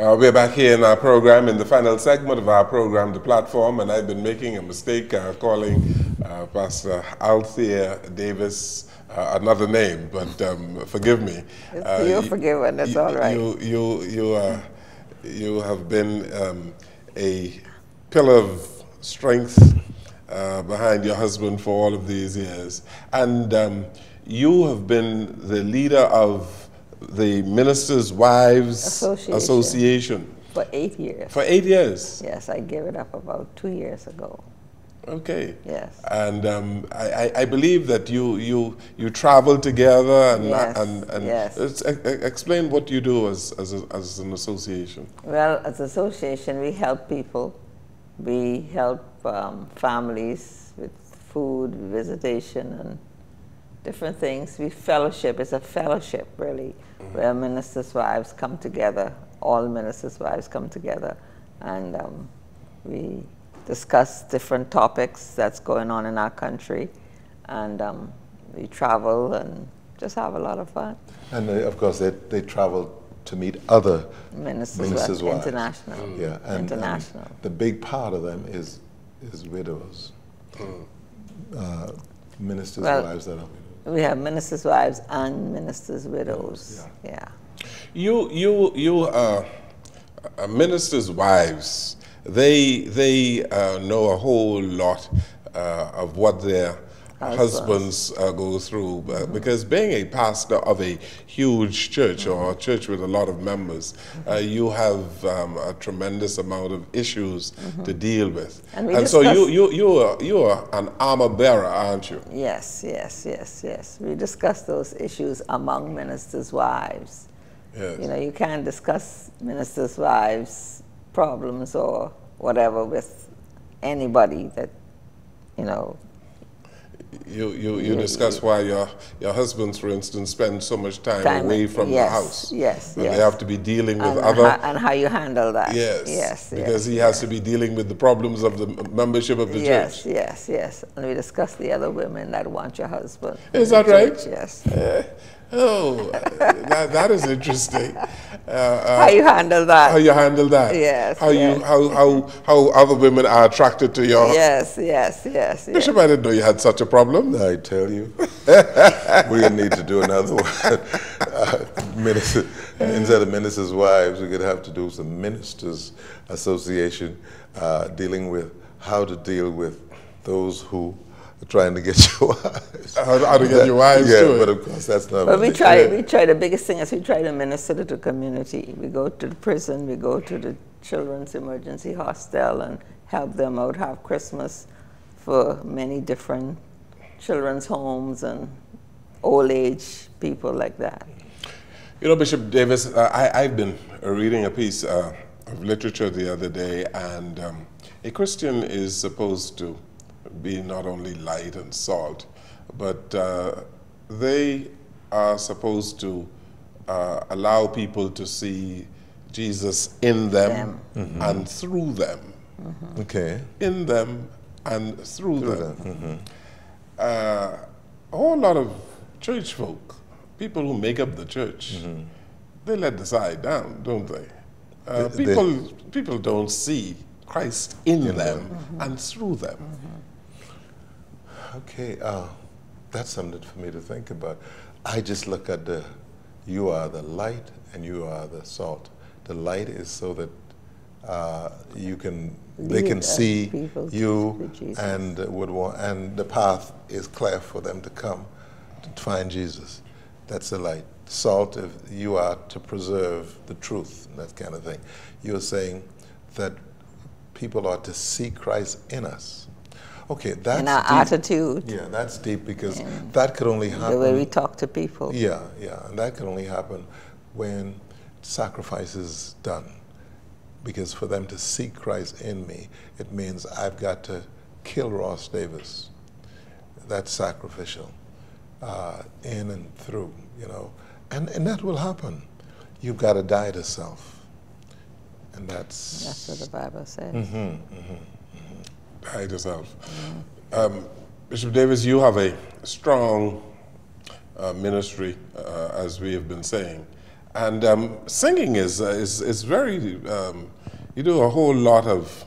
We're back here in our program, in the final segment of our program, The Platform, and I've been making a mistake calling Pastor Althea Davis another name, but forgive me. You're forgiven, that's all right. You have been a pillar of strength behind your husband for all of these years, and you have been the leader of the Ministers' Wives Association. For 8 years. For 8 years? Yes, I gave it up about 2 years ago. Okay. Yes. And I believe that you travel together and, yes. Explain what you do as an association. Well, as an association, we help people. We help families with food, visitation, and different things. We fellowship. It's a fellowship, really, where ministers' wives come together. All ministers' wives come together, and we discuss different topics that's going on in our country, and we travel and just have a lot of fun. And of course, they travel to meet other ministers' wives. International. Yeah, and international. And the big part of them is widows. Ministers' wives that are widows. We have ministers' wives and ministers' widows. Yeah. Ministers' wives, they know a whole lot of what their husbands go through, because being a pastor of a huge church or a church with a lot of members, you have a tremendous amount of issues to deal with, and so you are an armor bearer, aren't you? Yes. We discuss those issues among ministers' wives. Yes. You know, you can't discuss ministers' wives' problems or whatever with anybody that, you know. You discuss why your husbands, for instance, spend so much time away from the house. Yes. They have to be dealing with other... And how you handle that. Yes. Because he has to be dealing with the problems of the membership of the church. Yes. And we discuss the other women that want your husband. Is that right? Yes. That is interesting. How you handle that? How you handle that? Yes. How other women are attracted to your... Yes. Bishop, I didn't know you had such a problem. I tell you, we need to do another one. Instead of ministers' wives, we're going to have to do some ministers' association dealing with how to deal with those who trying to get your wives. How to get your wives to it. But of course that's not. But we try. The biggest thing is we try to minister to the community. We go to the prison. We go to the children's emergency hostel and help them out, have Christmas for many different children's homes and old age people like that. You know, Bishop Davis, I've been reading a piece of literature the other day, and a Christian is supposed to be not only light and salt, but they are supposed to allow people to see Jesus in them and through them. Okay. In them and through them. A whole lot of church folk, people who make up the church, they let the side down, don't they? People don't see Christ in them and through them. Okay, that's something for me to think about. I just look at you are the light and you are the salt. The light is so that they can see you and and the path is clear for them to come to find Jesus. That's the light. Salt, if you are to preserve the truth, that kind of thing. You're saying that people are to see Christ in us. Okay, that's in our attitude. Yeah, that's deep, because that could only happen. The way we talk to people. Yeah, and that can only happen when sacrifice is done. Because for them to see Christ in me, it means I've got to kill Ross Davis. That's sacrificial, in and through, you know. And that will happen. You've got to die to self. And that's what the Bible says. Die to self. Bishop Davis, you have a strong ministry, as we have been saying, And singing is very, you do a whole lot of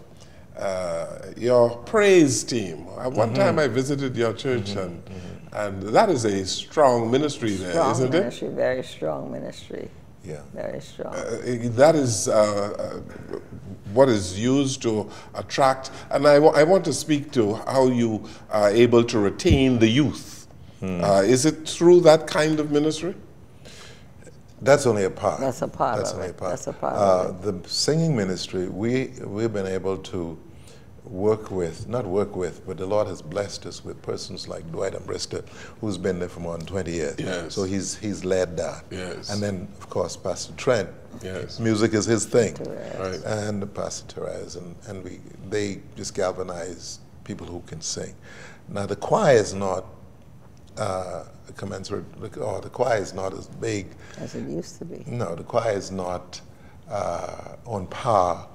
your praise team. One time I visited your church, and that is a strong ministry there, strong isn't ministry, it? Very strong ministry. Yeah. Very strong. That is what is used to attract, and I want to speak to how you are able to retain the youth. Is it through that kind of ministry? That's only a part. That's a part That's of only it. a part. That's a part of it. The singing ministry, we've been able to work with, not work with, but the Lord has blessed us with persons like Dwight and Brister, who's been there for more than 20 years. Yes. So he's led that. Yes. And then, of course, Pastor Trent. Yes. Music is his thing. Right. And Pastor Therese, and they just galvanize people who can sing. Now, the choir is not commensurate, or the choir is not as big. As it used to be. No, the choir is not on par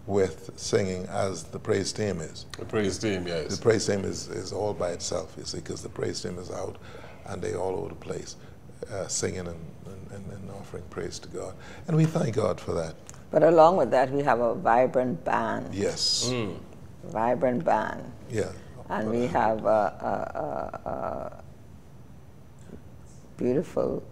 with singing as the praise team is. The praise team, yes. The praise team is all by itself, you see, because the praise team is out and they're all over the place singing and offering praise to God. And we thank God for that. But along with that, we have a vibrant band. Yes. Vibrant band. Yeah. And we have a beautiful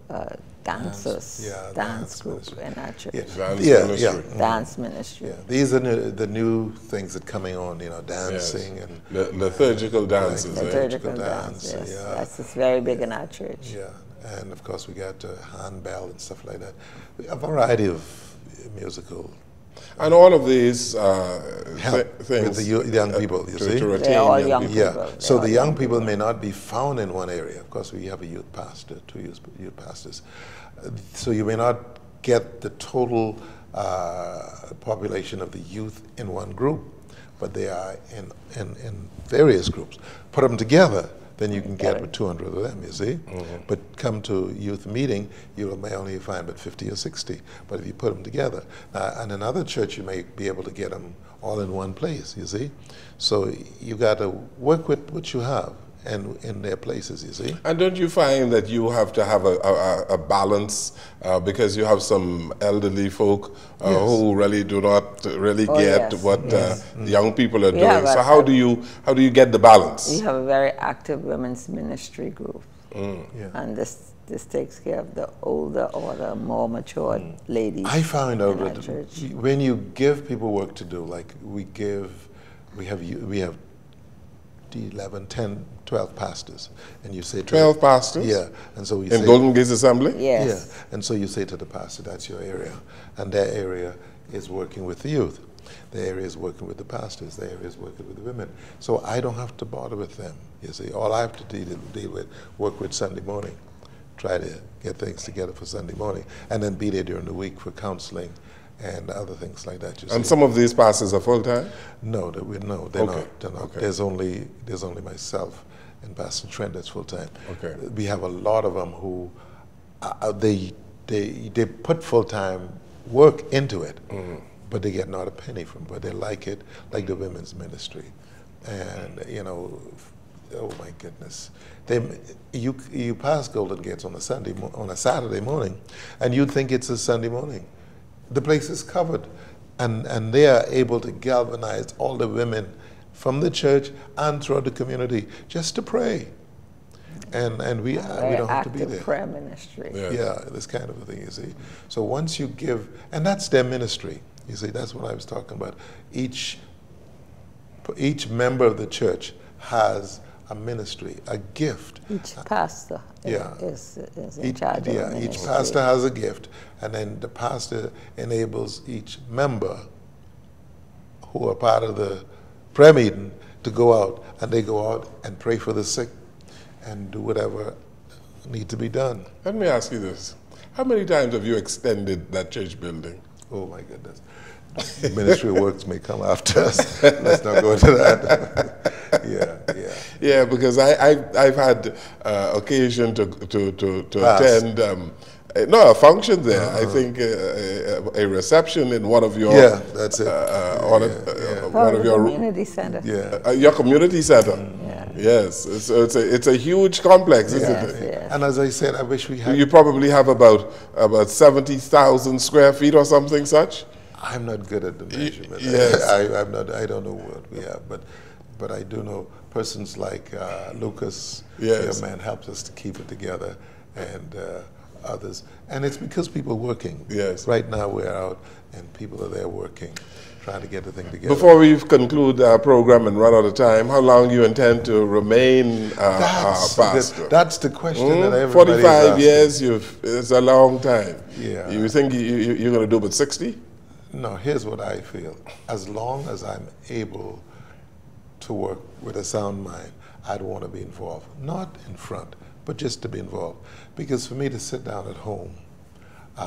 dancers, dance group ministry. in our church. Dance Dance ministry. Yeah. These are the new things that are coming on, you know, dancing and the liturgical dances. Liturgical dance, yes. yeah. That's very big in our church. Yeah, and of course we got handbell and stuff like that. A variety of musical. And all of these Help things with the young people, you see? to retain They're all young people. Yeah, They're so all the young young people may not be found in one area. Of course, we have a youth pastor, two youth pastors. So you may not get the total population of the youth in one group, but they are in various groups. Put them together, then you can get with 200 of them, you see? But come to youth meeting, you may only find about 50 or 60. But if you put them together, and in another church, you may be able to get them all in one place, you see? So you got to work with what you have and in their places, you see? And don't you find that you have to have a balance because you have some elderly folk who really do not get what the young people are doing? So how do you get the balance? We have a very active women's ministry group, and this takes care of the older or the more mature ladies. I found out that church. when you give people work to do, like we have 11, 10, 12 pastors, and you say 12 pastors? Yeah, and so we in say, Golden Gates Assembly? Yes. Yeah, and so you say to the pastor, that's your area, and their area is working with the youth. Their area is working with the pastors. Their area is working with the women. So I don't have to bother with them. You see, all I have to deal with, work with Sunday morning, try to get things together for Sunday morning, and then be there during the week for counseling and other things like that. You And see. some of these pastors are full-time? No, they're not. They're not. Okay. There's only myself and Pastor Trent that's full time. Okay. We have a lot of them who they put full time work into it, but they get not a penny from it. But they like it, like the women's ministry, and you know, oh my goodness, you pass Golden Gates on a Saturday morning, and you'd think it's a Sunday morning. The place is covered, and they are able to galvanize all the women from the church and throughout the community just to pray, and we don't have to be there. Prayer ministry. Yeah, this kind of a thing, you see. So once you give, and that's their ministry. You see, that's what I was talking about. Each member of the church has a ministry, a gift. Each pastor is in charge of a ministry. Each pastor has a gift, and then the pastor enables each member who are part of the prayer meeting to go out, and they go out and pray for the sick and do whatever needs to be done. Let me ask you this. How many times have you extended that church building? Oh my goodness. Ministry works may come after us. Let's not go into that. Yeah, because I've had occasion to attend a function there. I think a reception in one of your that's it. One of your community center. Your community center. Yes, it's a huge complex, isn't it? Yes. Yes. And as I said, I wish we had... You probably have about 70,000 square feet or something such? I'm not good at the measurement. Yes. I don't know what we have, but I do know persons like Lucas, yes. your man, helps us to keep it together, and others. And it's because people working. Yes. Right now we're out and people are there working, trying to get the thing together. Before we conclude our program and run out of time, how long you intend to remain pastor? That's the question that everybody's 45 asking. years, it's a long time. Yeah. You think you're going to do about 60? No, here's what I feel. As long as I'm able to work with a sound mind, I'd want to be involved. Not in front, but just to be involved. Because for me to sit down at home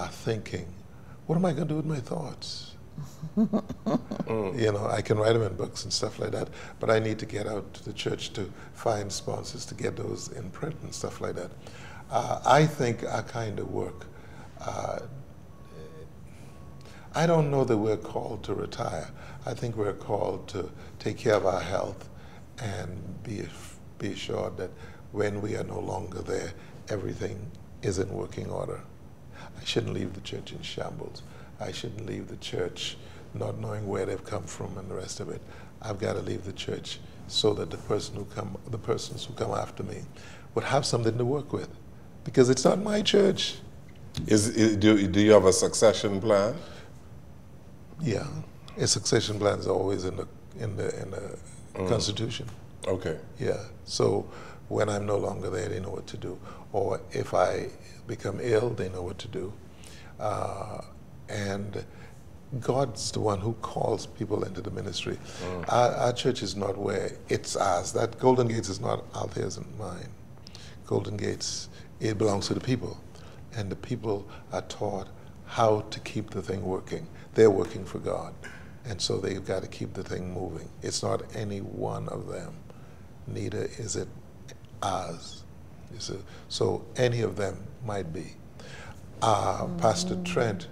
thinking, what am I going to do with my thoughts? You know, I can write them in books and stuff like that, but I need to get out to the church to find sponsors to get those in print and stuff like that. I think our kind of work, I don't know that we're called to retire. I think we're called to take care of our health and be assured that when we are no longer there, everything is in working order. I shouldn't leave the church in shambles. I shouldn't leave the church not knowing where they've come from and the rest of it. I've got to leave the church so that the persons who come after me would have something to work with, because it's not my church. Do you have a succession plan? Yeah, a succession plan is always in the Constitution. Okay. Yeah. So when I'm no longer there, they know what to do. Or if I become ill, they know what to do. And God's the one who calls people into the ministry. Our church is not where it's ours. That Golden Gates is not out theirs and mine. Golden Gates, it belongs to the people. And the people are taught how to keep the thing working. They're working for God. And so they've got to keep the thing moving. It's not any one of them. Neither is it ours. So any of them might be. Pastor Trent,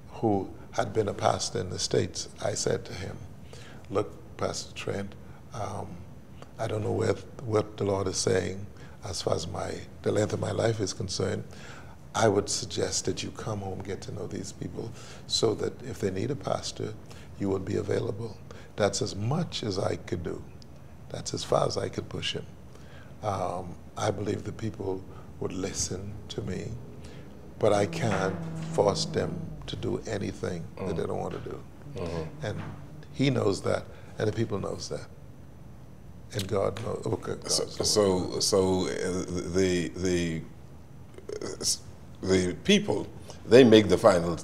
who had been a pastor in the States, I said to him, look, Pastor Trent, I don't know what the Lord is saying as far as the length of my life is concerned. I would suggest that you come home, get to know these people, so that if they need a pastor, you will be available. That's as much as I could do. That's as far as I could push him. I believe the people would listen to me, but I can't force them to do anything that they don't want to do. And he knows that, and the people knows that. And God knows. Okay, the people, they make the final,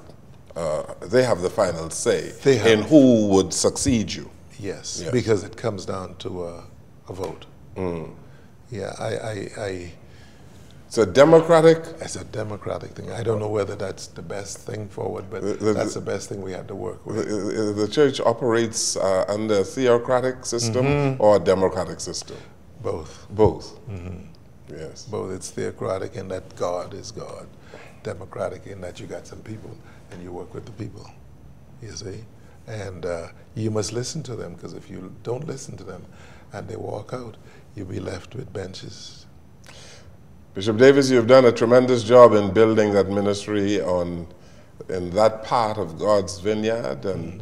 they have the final say in who would succeed you. Yes, because it comes down to a vote. Yeah, it's a democratic? It's a democratic thing. I don't know whether that's the best thing forward, but that's the best thing we had to work with. The church operates under a theocratic system or a democratic system? Both. Both? Yes. Both. It's theocratic in that God is God. Democratic in that you got some people and you work with the people, you see? And you must listen to them, because if you don't listen to them and they walk out, you'll be left with benches. Bishop Davis, you've done a tremendous job in building that ministry in that part of God's vineyard, and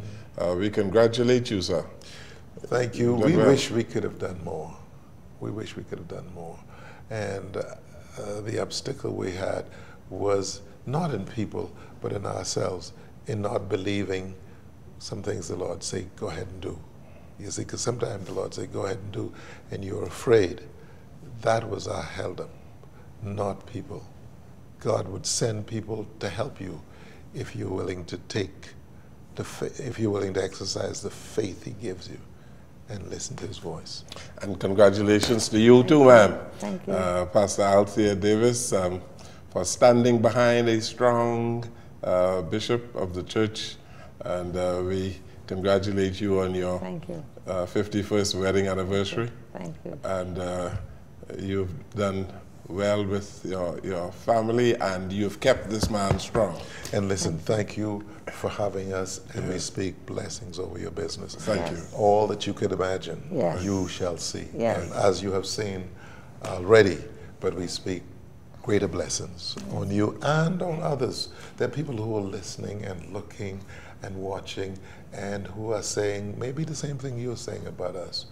we congratulate you, sir. Thank you. We wish we could have done more. We wish we could have done more. And the obstacle we had was not in people, but in ourselves, in not believing some things the Lord say, go ahead and do. You see, because sometimes the Lord say, go ahead and do, and you're afraid. That was our held up, not people. God would send people to help you if you're willing to if you're willing to exercise the faith He gives you and listen to His voice. And congratulations to you too, ma'am. Thank you. Pastor Althea Davis, for standing behind a strong bishop of the church, and we congratulate you on your 51st wedding anniversary. Thank you. And you've done well with your family, and you've kept this man strong. And listen, thank you for having us, and we speak blessings over your business. Thank you. All that you could imagine, yes, you shall see. Yes. And as you have seen already, but we speak greater blessings on you and on others. There are people who are listening and looking and watching and who are saying maybe the same thing you're saying about us.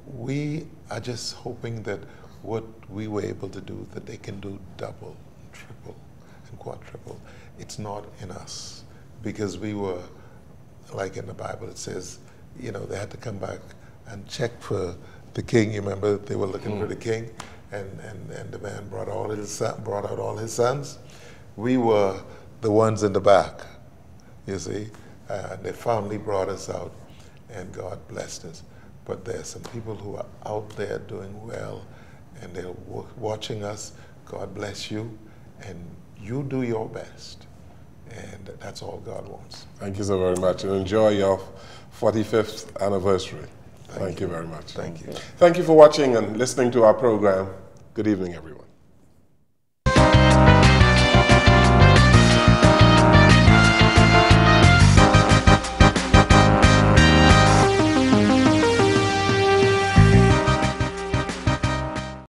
We are just hoping that what we were able to do, that they can do double, triple, and quadruple. It's not in us, because we were, like in the Bible, it says, you know, they had to come back and check for the king. You remember they were looking for the king, and the man brought out all his sons. We were the ones in the back, you see. They finally brought us out, and God blessed us. But there's some people who are out there doing well, and they're watching us. God bless you, and you do your best. And that's all God wants. Thank you so very much, and enjoy your 45th anniversary. Thank you very much. Thank you. Thank you for watching and listening to our program. Good evening, everyone.